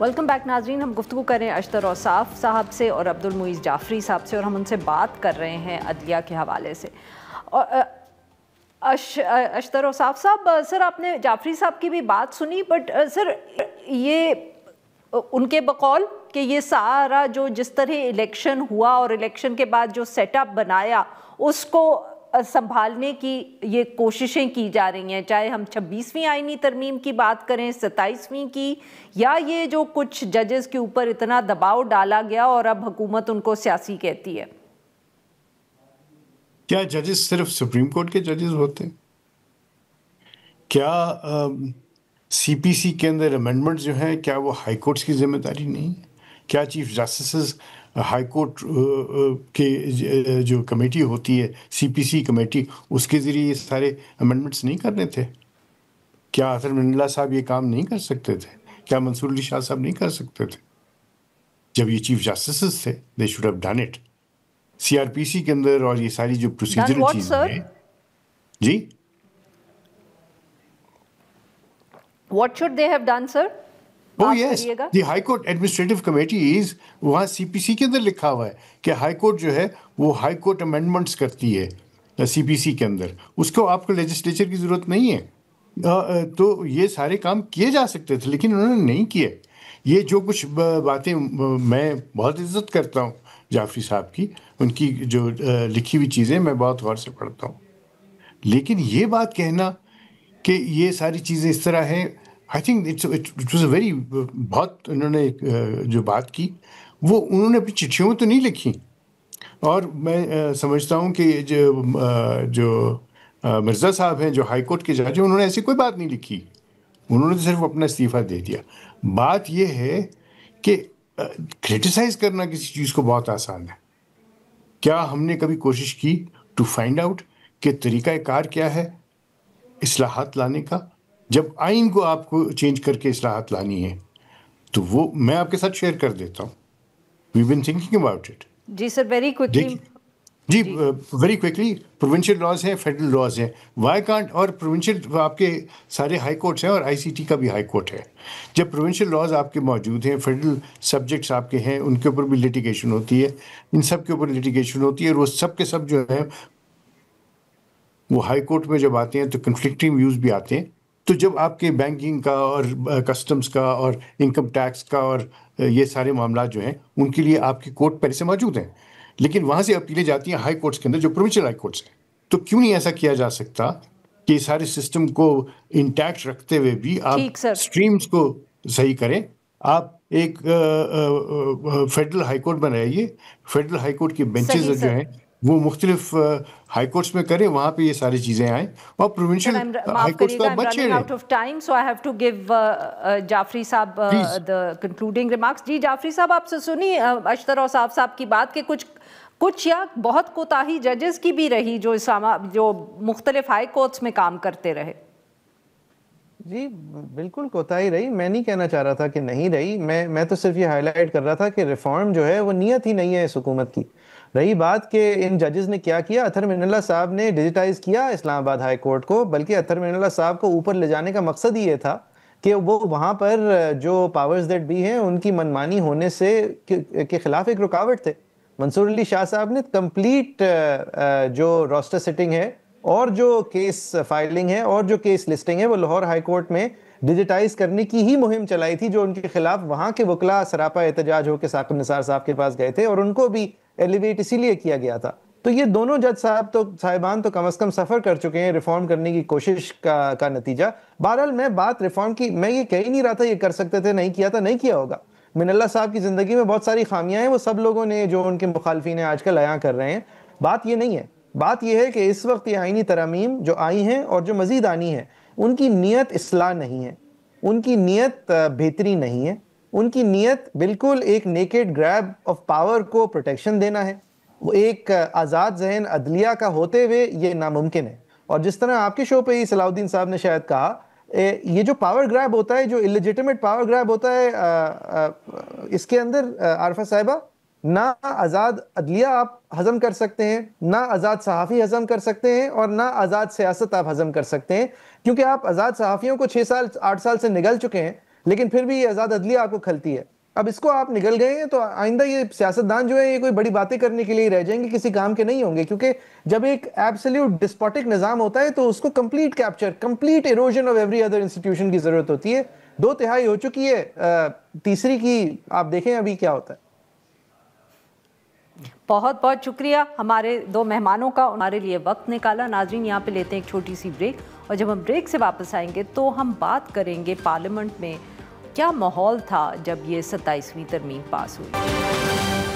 Welcome back नाजरीन। हम गुफ्तगू करें अशतर औसाफ साहब से और अब्दुल मुईज़ जाफरी साहब से, और हम उनसे बात कर रहे हैं अदलिया के हवाले से। और अशतर औसाफ साहब, सर आपने जाफरी साहब की भी बात सुनी, बट सर ये उनके बकौल कि ये सारा जो जिस तरह इलेक्शन हुआ और इलेक्शन के बाद जो सेटअप बनाया उसको संभालने की ये कोशिशें की जा रही हैं, चाहे हम 26वीं आईनी तरमीम की बात करें, 27वीं की, या ये जो कुछ जजेस के ऊपर इतना दबाव डाला गया और अब हुकूमत उनको सियासी कहती है। क्या जजेस सिर्फ सुप्रीम कोर्ट के जजेस होते हैं? क्या सीपीसी के अंदर अमेंडमेंट जो हैं, क्या वो हाई कोर्ट्स की जिम्मेदारी नहीं है? क्या चीफ जस्टिस हाई कोर्ट के जो कमेटी होती है, सीपीसी कमेटी, उसके ज़रिए ये सारे अमेंडमेंट्स नहीं करने थे? क्या अतर मंडला साहब ये काम नहीं कर सकते थे? क्या मंसूर अली शाह साहब नहीं कर सकते थे? जब ये चीफ जस्टिस थे, they should have done it. CrPC के अंदर और ये सारी जो प्रोसीजरल चीज़ें हैं, जी, What should they have done, sir? Oh yes, the High Court Administrative Committee is, वहाँ सीपीसी के अंदर लिखा हुआ है कि हाई कोर्ट जो है वो हाई कोर्ट अमेंडमेंट्स करती है सीपीसी के अंदर, उसको आपको लेजिस्लेचर की ज़रूरत नहीं है। तो ये सारे काम किए जा सकते थे, लेकिन उन्होंने नहीं किए। ये जो कुछ बातें, मैं बहुत इज्जत करता हूँ जाफरी साहब की, उनकी जो लिखी हुई चीज़ें मैं बहुत गौर से पढ़ता हूँ, लेकिन ये बात कहना कि ये सारी चीज़ें इस तरह हैं, I think it was a very, बहुत उन्होंने जो बात की वो उन्होंने अपनी चिट्ठियों में तो नहीं लिखी, और मैं समझता हूँ कि जो मिर्ज़ा साहब हैं, जो हाई कोर्ट के जज हैं, उन्होंने ऐसी कोई बात नहीं लिखी, उन्होंने तो सिर्फ अपना इस्तीफ़ा दे दिया। बात ये है कि क्रिटिसाइज़ करना किसी चीज़ को बहुत आसान है। क्या हमने कभी कोशिश की टू फाइंड आउट कि तरीक़ाकार क्या है इस्लाहात लाने का? जब आइन को आपको चेंज करके इस्लाहात लानी है तो वो मैं आपके साथ शेयर कर देता हूँ। We been thinking about it. जी सर, वेरी क्विकली। जी, वेरी क्विकली, प्रोविंशियल लॉज हैं, फेडरल लॉज हैं, वाई कांट, और प्रोविंशियल आपके सारे हाई कोर्ट्स हैं और आईसीटी का भी हाई कोर्ट है। जब प्रोविंशियल लॉज आपके मौजूद हैं, फेडरल सब्जेक्ट्स आपके हैं, उनके ऊपर भी लिटिगेशन होती है, इन सब के ऊपर लिटिगेशन होती है, और वो सब के सब जो है वो हाई कोर्ट में जब आते हैं तो कन्फ्लिक्टिंग व्यूज़ भी आते हैं। तो जब आपके बैंकिंग का और कस्टम्स का और इनकम टैक्स का और ये सारे मामला जो हैं, उनके लिए आपकी कोर्ट पहले से मौजूद हैं, लेकिन वहाँ से अपीलें जाती हैं हाई कोर्ट्स के अंदर, जो प्रोविंशियल हाई कोर्ट्स हैं। तो क्यों नहीं ऐसा किया जा सकता कि सारे सिस्टम को इंटैक्ट रखते हुए भी आप स्ट्रीम्स को सही करें? आप एक फेडरल हाई कोर्ट बनाइए, फेडरल हाई कोर्ट के बेंचेस जो हैं वो मुख्तलिफ हाई कोर्ट्स में करें, वहाँ पे ये सारी चीज़ें आएँ, और प्रोविंशियल हाई कोर्ट्स को मत छेड़ें। Out of time, so I have to give Jafri साहब द कंक्लूडिंग रिमार्क्स। जी जाफरी साहब, आपसे सुनी अशतर औसाफ साहब की बात कि कुछ या बहुत कोताही जजेस की भी रही जो मुख्तलिफ हाई कोर्ट्स में काम करते रहे। जी बिल्कुल कोताही रही, मैं नहीं कहना चाह रहा था कि नहीं रही, मैं तो सिर्फ ये हाईलाइट कर रहा था कि रिफॉर्म जो है वो नीयत ही नहीं है इस हुकूमत की। रही बात कि इन जजेस ने क्या किया, अतर मिनल्ला साहब ने डिजिटाइज किया इस्लामाबाद हाई कोर्ट को, बल्कि अतर मिनल्ला साहब को ऊपर ले जाने का मकसद ही ये था कि वो वहाँ पर जो पावर्स दैट बी हैं उनकी मनमानी होने से के खिलाफ एक रुकावट थे। मंसूर अली शाह साहब ने कंप्लीट जो रोस्टर सेटिंग है और जो केस फाइलिंग है और जो केस लिस्टिंग है वो लाहौर हाई कोर्ट में डिजिटाइज करने की ही मुहिम चलाई थी, जो उनके खिलाफ वहाँ के वकला सरापा एहतजाज होकर साकिब निसार साहब के पास गए थे, और उनको भी एलिवेट इसीलिए किया गया था। तो ये दोनों जज साहिबान तो कम अज कम सफ़र कर चुके हैं रिफॉर्म करने की कोशिश का नतीजा। बहरहाल मैं बात रिफॉर्म की, मैं ये कह ही नहीं रहा था ये कर सकते थे, नहीं किया था, नहीं किया होगा। मिनल्ला साहब की ज़िंदगी में बहुत सारी खामियां हैं, वो सब लोगों ने जो उनके मुखालफिन हैं आजकल अयां कर रहे हैं। बात ये नहीं है, बात यह है कि इस वक्त ये आईनी तरमीम जो आई हैं और जो मजीद आनी है, उनकी नीयत इस्लाह नहीं है, उनकी नीयत बेहतरी नहीं है, उनकी नीयत बिल्कुल एक नेकेड ग्रैब ऑफ पावर को प्रोटेक्शन देना है। वो एक आज़ाद जहन अदलिया का होते हुए ये नामुमकिन है। और जिस तरह आपके शो पे ही सलाउद्दीन साहब ने शायद कहा, ये जो पावर ग्रैब होता है, जो इलेजिटिमेट पावर ग्रैब होता है, इसके अंदर आरफा साहिबा ना आज़ाद अदलिया आप हजम कर सकते हैं, ना आज़ाद सहाफ़ी हजम कर सकते हैं, और ना आज़ाद सियासत आप हजम कर सकते हैं, क्योंकि आप आज़ाद सहाफ़ियों को 6 साल 8 साल से निगल चुके हैं। लेकिन फिर भी ये आज़ाद अदलिया आपको खलती है। अब इसको आप निकल गए हैं तो आइंदा ये सियासतदान जो है ये कोई बड़ी बातें करने के लिए रह जाएंगे, किसी काम के नहीं होंगे, क्योंकि जब एक एब्सोल्यूट डिस्पोटिक निज़ाम होता है तो उसको complete capture, complete erosion of every other institution की जरूरत होती है। 2/3 हो चुकी है, तीसरी की आप देखें अभी क्या होता है। बहुत बहुत शुक्रिया हमारे 2 मेहमानों का, हमारे लिए वक्त निकाला। नाज़रीन, यहाँ पे लेते हैं एक छोटी सी ब्रेक, और जब हम ब्रेक से वापस आएंगे तो हम बात करेंगे पार्लियामेंट में क्या माहौल था जब ये 27वीं तरमीम पास हुई।